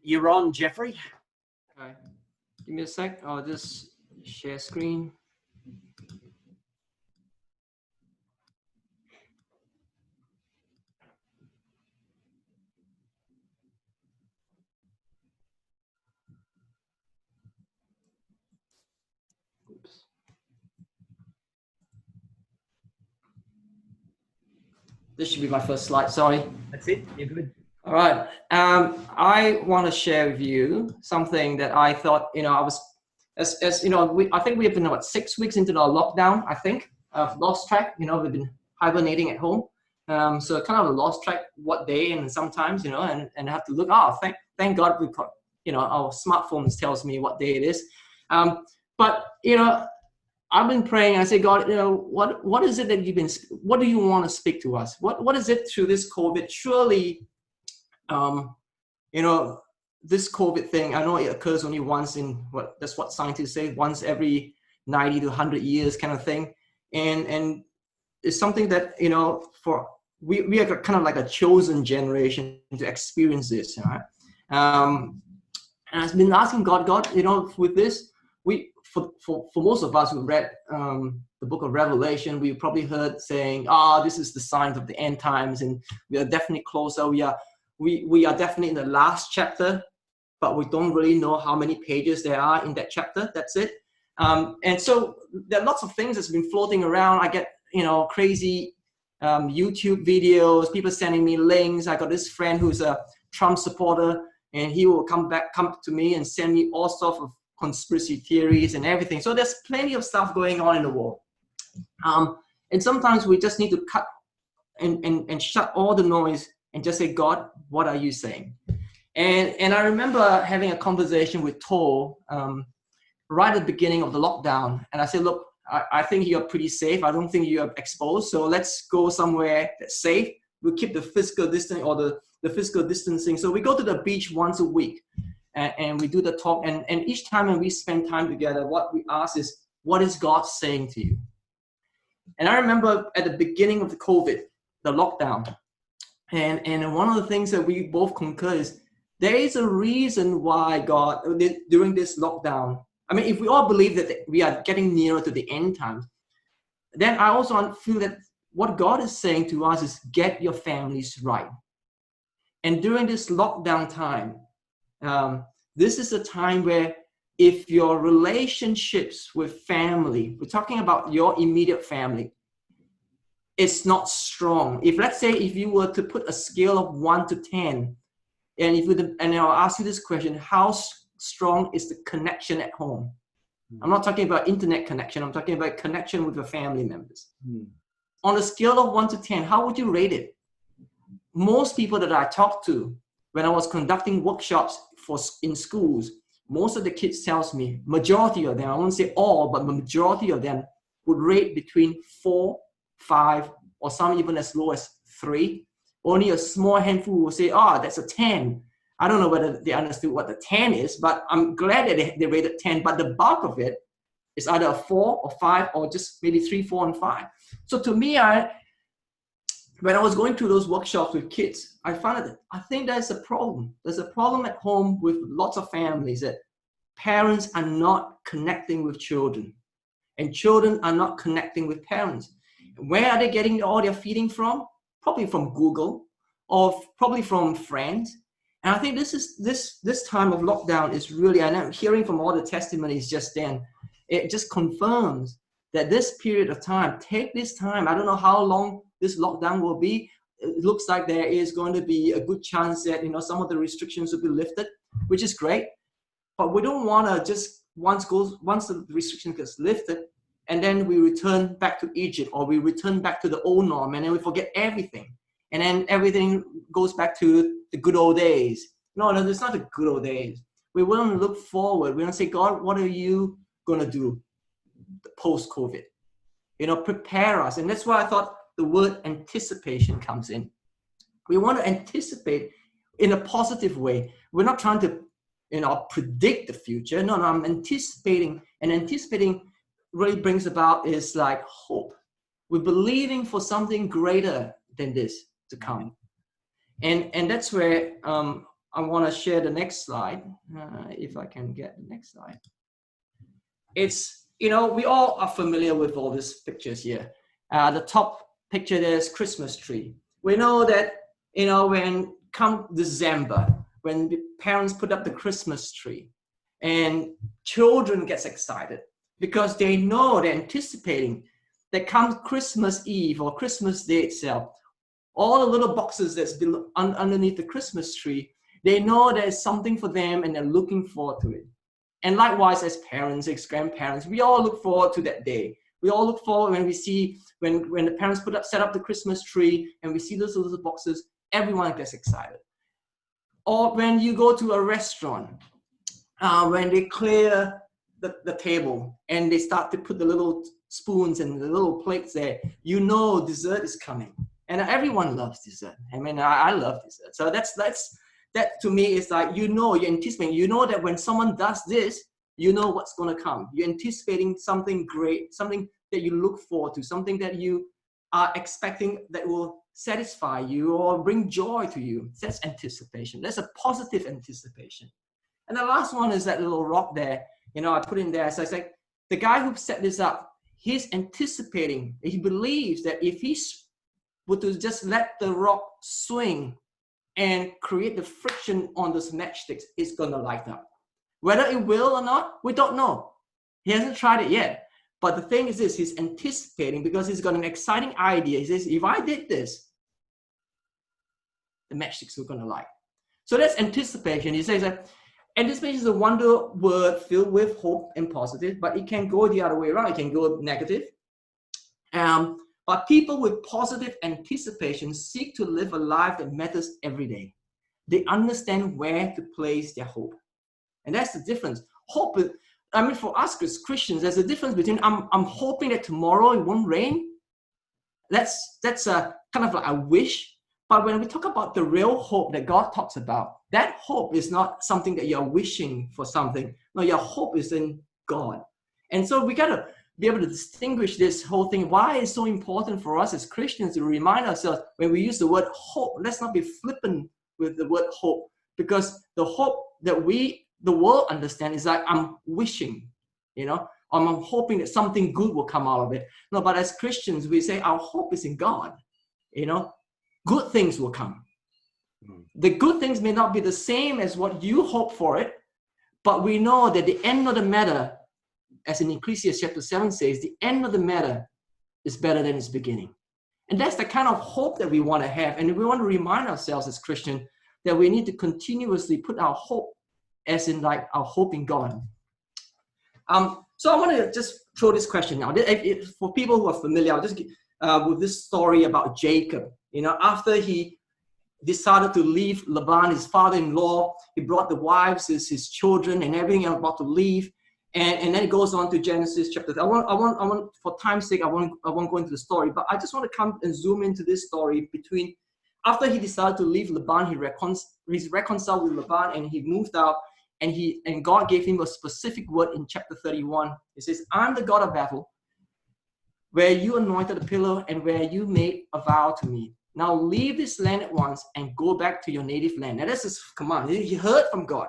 You're on, Jeffrey. Okay. Give me a sec. I'll just share screen. Oops. This should be my first slide. Sorry. That's it. You're good. All right. I want to share with you something that I thought, I was, as you know, I think we have been, 6 weeks into the lockdown, I think. I've lost track. We've been hibernating at home. So kind of lost track what day, and sometimes, and I have to look, thank God we've got, our smartphones tells me what day it is. But, I've been praying. I say, God, what is it that what do you want to speak to us? What is it through this COVID? Surely, this COVID thing, I know it occurs only once in that's what scientists say, once every 90 to 100 years kind of thing. And it's something that, we are kind of like a chosen generation to experience this, right? And I've been asking God, with this, for most of us who read the book of Revelation, we probably heard saying, this is the signs of the end times, and we are definitely closer. We are definitely in the last chapter, but we don't really know how many pages there are in that chapter. That's it. And so there are lots of things that's been floating around. I get, crazy YouTube videos, people sending me links. I got this friend who's a Trump supporter, and he will come to me and send me all sorts of conspiracy theories and everything. So there's plenty of stuff going on in the world. And sometimes we just need to cut and shut all the noise and just say, God, what are you saying? And I remember having a conversation with Tor right at the beginning of the lockdown. And I said, look, I think you're pretty safe. I don't think you're exposed. So let's go somewhere that's safe. We'll keep the physical distance or the physical distancing. So we go to the beach once a week. And we do the talk, and each time when we spend time together, what we ask is, what is God saying to you? And I remember at the beginning of the COVID, the lockdown, and one of the things that we both concur is, there is a reason why God, during this lockdown, I mean, if we all believe that we are getting nearer to the end times, then I also feel that what God is saying to us is, get your families right. And during this lockdown time, this is a time where if your relationships with family, we're talking about your immediate family, it's not strong. Let's say if you were to put a scale of 1 to 10, and I'll ask you this question, how strong is the connection at home? I'm not talking about internet connection. I'm talking about connection with your family members. On a scale of 1 to 10, how would you rate it? Most people that I talk to, when I was conducting workshops in schools, most of the kids tells me, majority of them, I won't say all, but the majority of them would rate between 4, 5, or some even as low as 3. Only a small handful will say, that's a 10. I don't know whether they understood what the 10 is, but I'm glad that they rated 10. But the bulk of it is either a 4 or 5 or just maybe 3, 4, and 5. So to me, when I was going through those workshops with kids, I found that I think there's a problem. There's a problem at home with lots of families, that parents are not connecting with children, and children are not connecting with parents. Where are they getting all their feeding from? Probably from Google, or probably from friends. And I think this time of lockdown is really, and I'm hearing from all the testimonies just then, it just confirms that this period of time, take this time. I don't know how long this lockdown will be. It looks like there is going to be a good chance that some of the restrictions will be lifted, which is great. But we don't want to just once the restriction gets lifted, and then we return back to Egypt, or we return back to the old norm, and then we forget everything, and then everything goes back to the good old days. No, it's not the good old days. We want to look forward. We want to say, God, what are you going to do post-COVID? Prepare us. And that's why I thought the word anticipation comes in. We want to anticipate in a positive way. We're not trying to, predict the future. No, I'm anticipating. And anticipating really brings about is like hope. We're believing for something greater than this to come. And that's where I want to share the next slide. If I can get the next slide. It's, we all are familiar with all these pictures here. The top picture there is Christmas tree. We know that, when come December, when the parents put up the Christmas tree and children gets excited because they know, they're anticipating that comes Christmas Eve or Christmas Day itself, all the little boxes that's been underneath the Christmas tree, they know there's something for them and they're looking forward to it. And likewise, as parents, as grandparents, we all look forward to that day. We all look forward when we see, when the parents set up the Christmas tree and we see those little boxes, everyone gets excited. Or when you go to a restaurant, when they clear the table and they start to put the little spoons and the little plates there, dessert is coming. And everyone loves dessert. I mean, I love dessert. So that to me is like, you're anticipating, that when someone does this, what's going to come. You're anticipating something great, something that you look forward to, something that you are expecting that will satisfy you or bring joy to you. That's anticipation. That's a positive anticipation. And the last one is that little rock there, I put in there. So it's like the guy who set this up, he's anticipating, he believes that if he were to just let the rock swing and create the friction on those matchsticks, it's going to light up. Whether it will or not, we don't know. He hasn't tried it yet. But the thing is this, he's anticipating because he's got an exciting idea. He says, if I did this, the matchsticks are going to light. So that's anticipation. He says that anticipation is a wonder word filled with hope and positive, but it can go the other way around. It can go negative. But people with positive anticipation seek to live a life that matters every day. They understand where to place their hope. And that's the difference. Hope, for us as Christians, there's a difference between I'm hoping that tomorrow it won't rain. That's a kind of like a wish. But when we talk about the real hope that God talks about, that hope is not something that you're wishing for something. No, your hope is in God. And so we got to be able to distinguish this whole thing. Why it's so important for us as Christians to remind ourselves when we use the word hope, let's not be flippant with the word hope, because the hope that the world understand is like I'm wishing, I'm hoping that something good will come out of it. No, but as Christians, we say our hope is in God. Good things will come. The good things may not be the same as what you hope for it, but we know that the end of the matter, as in Ecclesiastes chapter 7 says, the end of the matter is better than its beginning. And that's the kind of hope that we want to have. And we want to remind ourselves as Christians that we need to continuously put our hope, as in like our hope in God. So I want to just throw this question now. For people who are familiar, I'll just with this story about Jacob. After he decided to leave Laban, his father-in-law, he brought the wives, his children, and everything about to leave. And then it goes on to Genesis chapter. I want for time's sake, I won't go into the story, but I just want to come and zoom into this story between after he decided to leave Laban, he's reconciled with Laban and he moved out, and God gave him a specific word in chapter 31. It says, I'm the God of Bethel, where you anointed a pillar and where you made a vow to me. Now leave this land at once and go back to your native land. Now that's his command. He heard from God.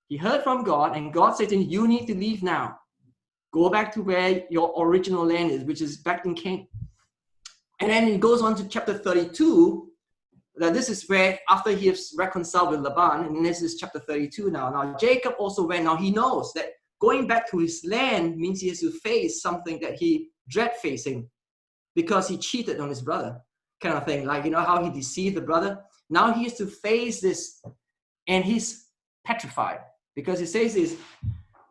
He heard from God, and God said to him, you need to leave now. Go back to where your original land is, which is back in Canaan. And then it goes on to chapter 32. Now this is where, after he has reconciled with Laban, and this is chapter 32 now. Now Jacob also went. Now he knows that going back to his land means he has to face something that he dread facing because he cheated on his brother, kind of thing. Like, how he deceived the brother. Now he has to face this, and he's petrified. Because he says this,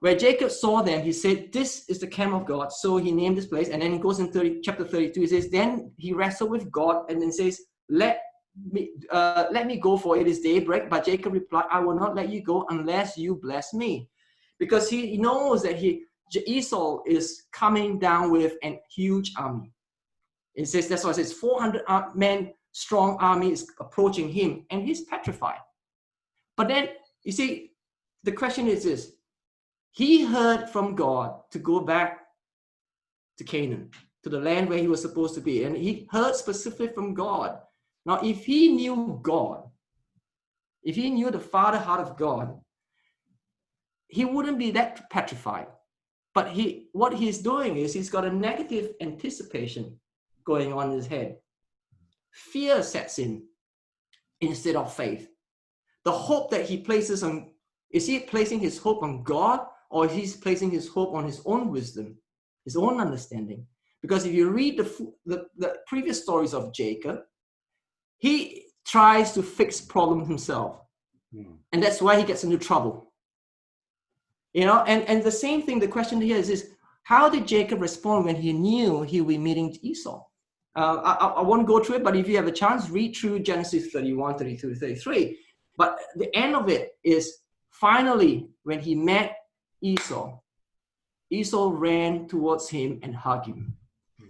where Jacob saw them, he said, this is the camp of God. So he named this place. And then he goes in chapter 32. He says, then he wrestled with God and then says, let me go, for it is daybreak. But Jacob replied, I will not let you go unless you bless me. Because he knows that Esau is coming down with a huge army. It says, that's why it says 400 men strong army is approaching him, and he's petrified. But then, you see, the question is this. He heard from God to go back to Canaan, to the land where he was supposed to be. And he heard specifically from God. Now, if he knew God, if he knew the father heart of God, he wouldn't be that petrified. But what he's doing is he's got a negative anticipation going on in his head. Fear sets in instead of faith. The hope that he places on, is he placing his hope on God, or he's placing his hope on his own wisdom, his own understanding? Because if you read the previous stories of Jacob, he tries to fix problems himself. And that's why he gets into trouble. You know, and the same thing, the question here is how did Jacob respond when he knew he would be meeting Esau? I won't go through it, but if you have a chance, read through Genesis 31, 32, 33. But the end of it is finally when he met Esau, Esau ran towards him and hugged him.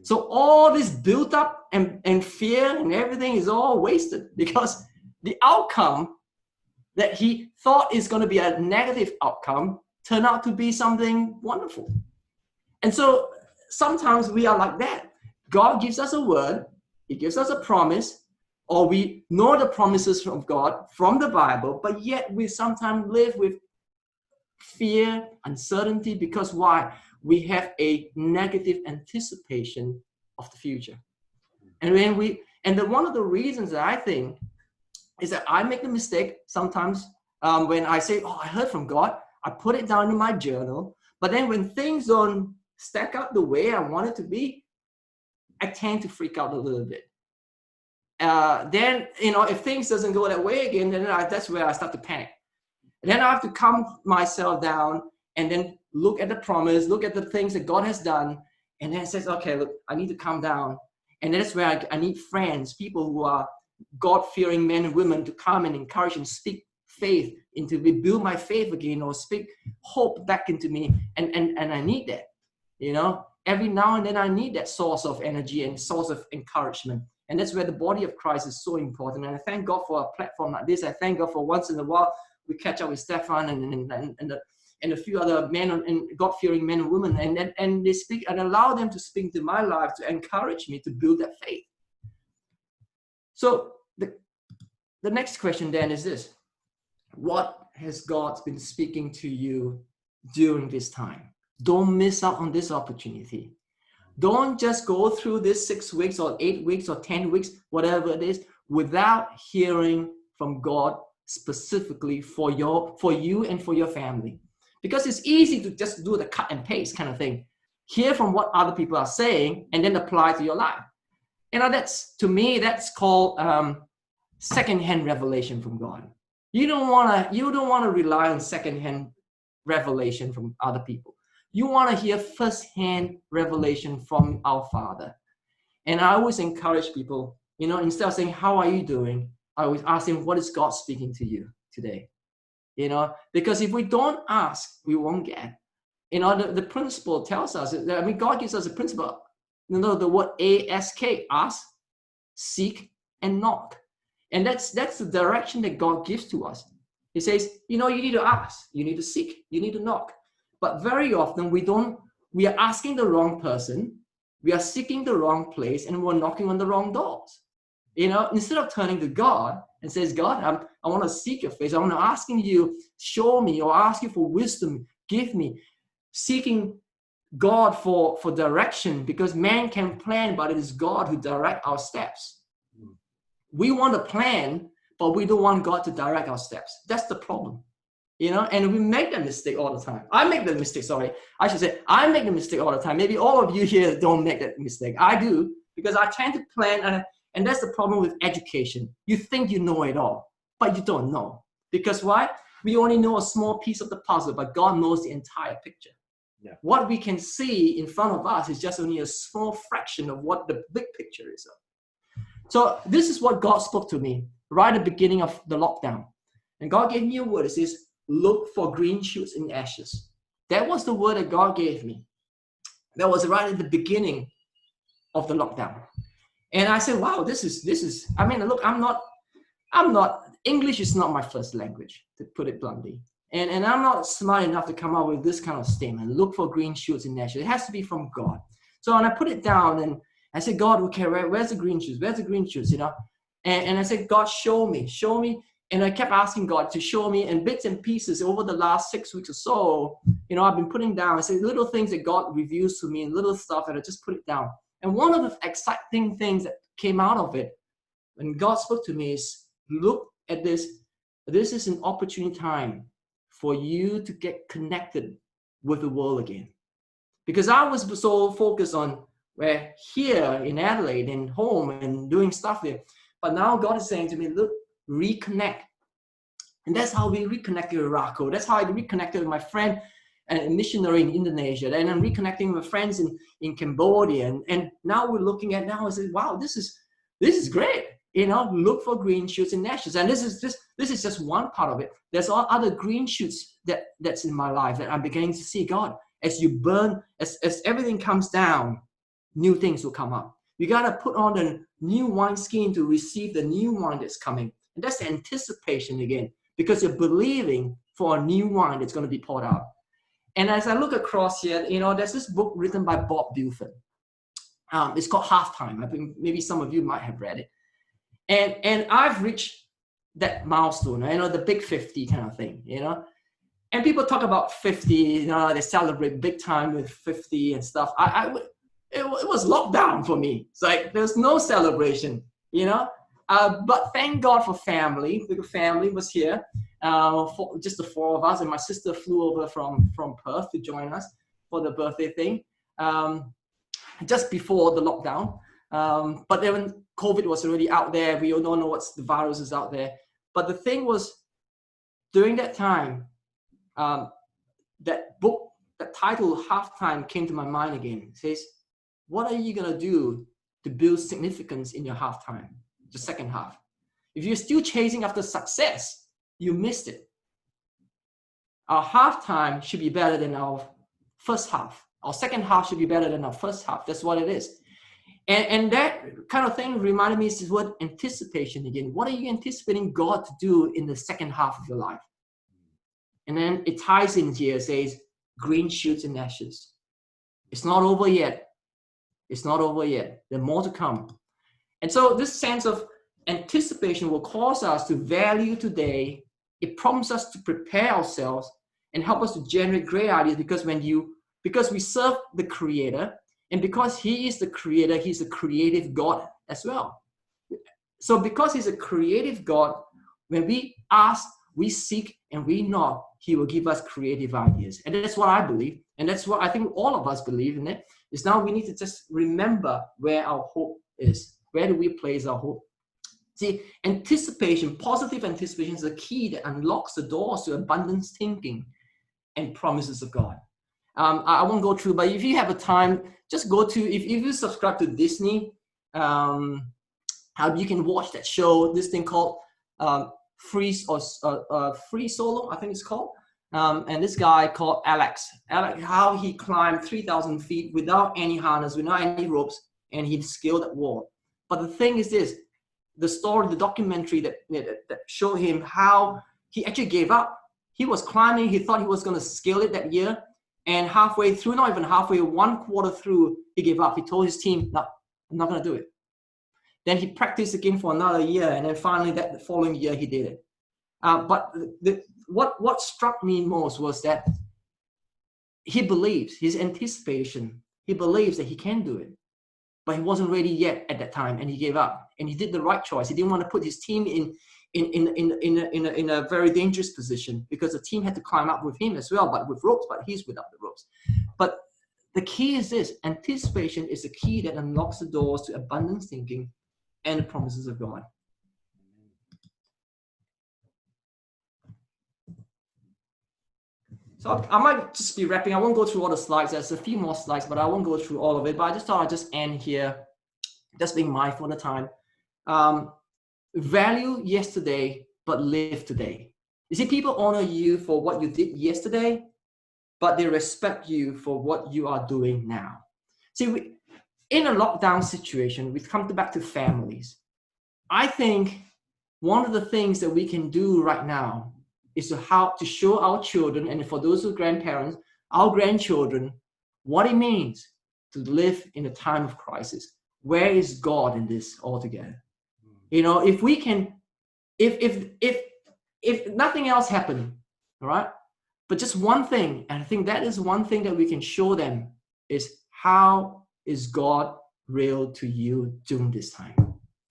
So all this built up and fear and everything is all wasted, because the outcome that he thought is going to be a negative outcome turned out to be something wonderful. And so sometimes we are like that. God gives us a word, he gives us a promise, or we know the promises from God, from the Bible, but yet we sometimes live with fear, uncertainty, because why? We have a negative anticipation of the future. And one of the reasons that I think is that I make the mistake sometimes when I say, oh, I heard from God, I put it down in my journal, but then when things don't stack up the way I want it to be, I tend to freak out a little bit. Then, if things doesn't go that way again, then that's where I start to panic. And then I have to calm myself down and then look at the promise, look at the things that God has done, and then it says, okay, look, I need to calm down. And that's where I need friends, people who are God-fearing men and women to come and encourage and speak faith into me, build my faith again, or speak hope back into me. And I need that, Every now and then I need that source of energy and source of encouragement. And that's where the body of Christ is so important. And I thank God for a platform like this. I thank God for once in a while we catch up with Stefan and a few other men and God-fearing men and women, and they speak and allow them to speak into my life to encourage me to build that faith. So the next question then is this: what has God been speaking to you during this time? Don't miss out on this opportunity. Don't just go through this 6 weeks or 8 weeks or 10 weeks, whatever it is, without hearing from God specifically for you and for your family. Because it's easy to just do the cut and paste kind of thing. Hear from what other people are saying and then apply to your life. To me, that's called secondhand revelation from God. You don't want to rely on secondhand revelation from other people. You want to hear firsthand revelation from our Father. And I always encourage people, instead of saying, how are you doing? I always ask them, what is God speaking to you today? Because if we don't ask, we won't get. The principle tells us, God gives us a principle, the word ASK, ask, seek, and knock. And that's the direction that God gives to us. He says, you need to ask, you need to seek, you need to knock. But very often we are asking the wrong person, we are seeking the wrong place, and we're knocking on the wrong doors. Instead of turning to God and says, God, I want to seek your face. I want to asking you, show me, or ask you for wisdom, give me. Seeking God for direction, because man can plan, but it is God who directs our steps. We want to plan, but we don't want God to direct our steps. That's the problem. And we make that mistake all the time. I make the mistake all the time. Maybe all of you here don't make that mistake. I do, because I tend to plan, and that's the problem with education. You think you know it all, but you don't know. Because why? We only know a small piece of the puzzle, but God knows the entire picture. Yeah. What we can see in front of us is just only a small fraction of what the big picture is. So this is what God spoke to me right at the beginning of the lockdown. And God gave me a word. It says, look for green shoots in ashes. That was the word that God gave me. That was right at the beginning of the lockdown. And I said, wow, this is, look, I'm not, English is not my first language, to put it bluntly. And I'm not smart enough to come up with this kind of statement, look for green shoots in ashes. It has to be from God. So when I put it down and I said, God, okay, where's the green shoots? Where's the green shoots, And I said, God, show me And I kept asking God to show me in bits and pieces over the last 6 weeks or so. I've been putting down, I say little things that God reveals to me and little stuff, and I just put it down. And one of the exciting things that came out of it when God spoke to me is, look at this. This is an opportune time for you to get connected with the world again. Because I was so focused on here in Adelaide and home and doing stuff there. But now God is saying to me, look, reconnect. And that's how we reconnected with Rocco. That's how I reconnected with my friend and a missionary in Indonesia. And I'm reconnecting with friends in Cambodia. And now we're looking at now and say, wow, this is great. Look for green shoots and ashes. And this is just one part of it. There's all other green shoots that's in my life that I'm beginning to see. God, as you burn, as everything comes down, new things will come up. You got to put on the new wineskin to receive the new wine that's coming. And that's the anticipation again, because you're believing for a new wine that's going to be poured out. And as I look across here, there's this book written by Bob Buford. It's called Halftime. I think maybe some of you might have read it. And I've reached that milestone, the big 50 kind of thing, And people talk about 50, they celebrate big time with 50 and stuff. It was locked down for me. It's like there's no celebration, But thank God for family. The family was here, for just the four of us, and my sister flew over from Perth to join us for the birthday thing, just before the lockdown. But then COVID was already out there. We all don't know what's the virus is out there. But the thing was, during that time, that book, that title, Halftime, came to my mind again. It says, what are you going to do to build significance in your halftime, the second half? If you're still chasing after success, you missed it. Our halftime should be better than our first half. Our second half should be better than our first half. That's what it is. And that kind of thing reminded me, is what anticipation again. What are you anticipating God to do in the second half of your life? And then it ties in here, says, green shoots and ashes. It's not over yet. It's not over yet. There's more to come. And so this sense of anticipation will cause us to value today. It prompts us to prepare ourselves and help us to generate great ideas, because we serve the Creator, and because He is the Creator, He's a creative God as well. So because He's a creative God, when we ask, we seek, and we knock, He will give us creative ideas. And that's what I believe. And that's what I think all of us believe in it. Is now we need to just remember where our hope is. Where do we place our hope? See, anticipation, positive anticipation, is the key that unlocks the doors to abundance thinking and promises of God. I won't go through, but if you have a time, just go to, if you subscribe to Disney, you can watch that show, this thing called Free Solo, I think it's called. And this guy called Alex, how he climbed 3,000 feet without any harness, without any ropes, and he scaled that wall. But the thing is this, the story, the documentary that showed him how he actually gave up. He was climbing, he thought he was going to scale it that year, and halfway through, not even halfway, 1/4 through, he gave up. He told his team, no, I'm not going to do it. Then he practiced again for another year, and then finally that following year he did it. But what struck me most was that he believes, his anticipation, he believes that he can do it, but he wasn't ready yet at that time, and he gave up. And he did the right choice. He didn't want to put his team in a very dangerous position, because the team had to climb up with him as well, but with ropes, but he's without the ropes. But the key is this: anticipation is the key that unlocks the doors to abundance thinking and the promises of God. So I might just be wrapping. I won't go through all the slides. There's a few more slides, but I won't go through all of it. But I just thought I'd just end here, just being mindful of the time. Value yesterday, but live today. You see, people honor you for what you did yesterday, but they respect you for what you are doing now. See, in a lockdown situation, we come back to families. I think one of the things that we can do right now is to show our children, and for those who are grandparents, our grandchildren, what it means to live in a time of crisis. Where is God in this altogether? If we can, if if nothing else happened, all right, but just one thing, and I think that is one thing that we can show them is how is God real to you during this time.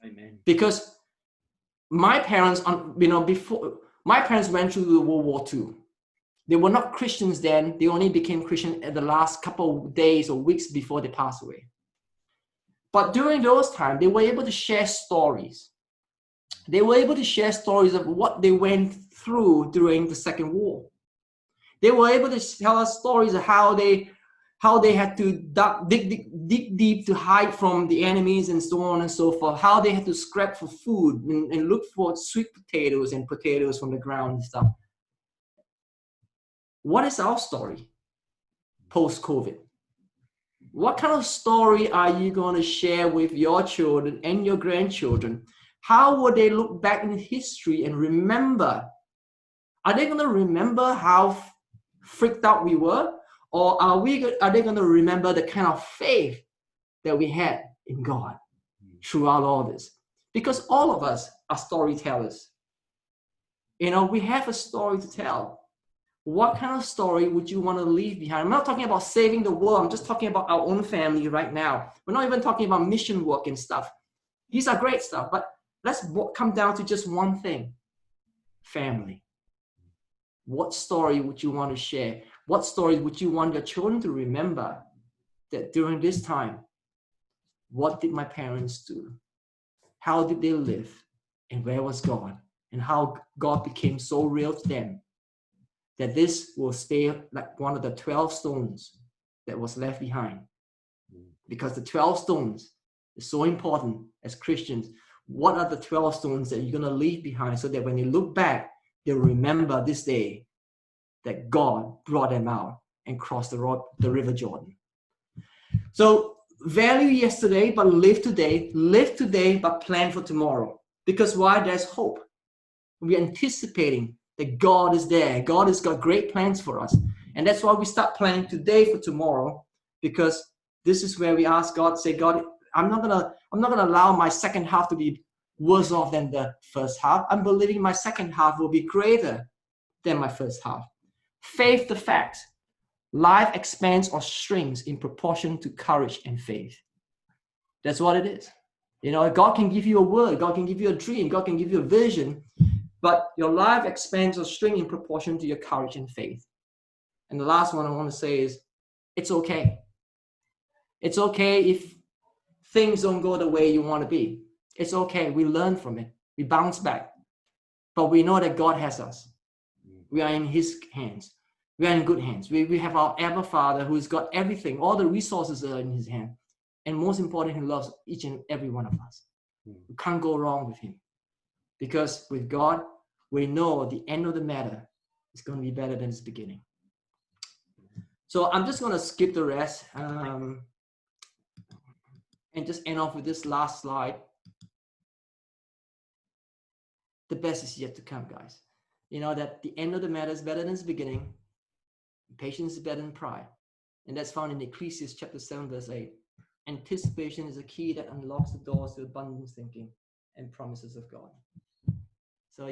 Amen. Because my parents, before my parents went through the World War II. They were not Christians then. They only became Christian at the last couple of days or weeks before they passed away. But during those times, they were able to share stories. They were able to share stories of what they went through during the Second War. They were able to tell us stories of how they had to dig deep to hide from the enemies and so on and so forth, how they had to scrap for food and look for sweet potatoes and potatoes from the ground and stuff. What is our story post-COVID? What kind of story are you going to share with your children and your grandchildren? How will they look back in history and remember? Are they going to remember how freaked out we were? Or are they going to remember the kind of faith that we had in God throughout all this? Because all of us are storytellers. We have a story to tell. What kind of story would you want to leave behind? I'm not talking about saving the world. I'm just talking about our own family right now. We're not even talking about mission work and stuff. These are great stuff, but let's come down to just one thing. Family. What story would you want to share? What story would you want your children to remember that during this time, what did my parents do? How did they live? And where was God? And how God became so real to them that this will stay like one of the 12 stones that was left behind. Because the 12 stones is so important as Christians. What are the 12 stones that you're going to leave behind so that when they look back, they'll remember this day that God brought them out and crossed the River Jordan. So value yesterday, but live today. Live today, but plan for tomorrow. Because why? There's hope. We're anticipating that God is there. God has got great plans for us. And that's why we start planning today for tomorrow, because this is where we ask God, say, God, I'm not gonna allow my second half to be worse off than the first half. I'm believing my second half will be greater than my first half. Faith the fact. Life expands or shrinks in proportion to courage and faith. That's what it is. God can give you a word, God can give you a dream, God can give you a vision, but your life expands or shrinks in proportion to your courage and faith. And the last one I want to say is, it's okay. It's okay if things don't go the way you want to be. It's okay. We learn from it. We bounce back. But we know that God has us. We are in His hands. We are in good hands. We have our Abba Father who's got everything. All the resources are in His hand. And most important, He loves each and every one of us. We can't go wrong with Him. Because with God, we know the end of the matter is going to be better than its beginning. So I'm just going to skip the rest and just end off with this last slide. The best is yet to come, guys. That the end of the matter is better than its beginning. Patience is better than pride. And that's found in Ecclesiastes chapter 7, verse 8. Anticipation is a key that unlocks the doors to abundant thinking and promises of God. So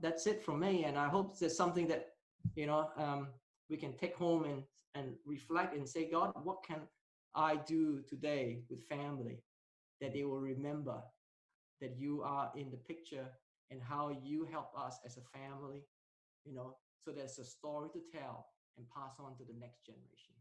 that's it from me. And I hope there's something that, we can take home and reflect and say, God, what can I do today with family that they will remember that you are in the picture and how you help us as a family, so there's a story to tell and pass on to the next generation.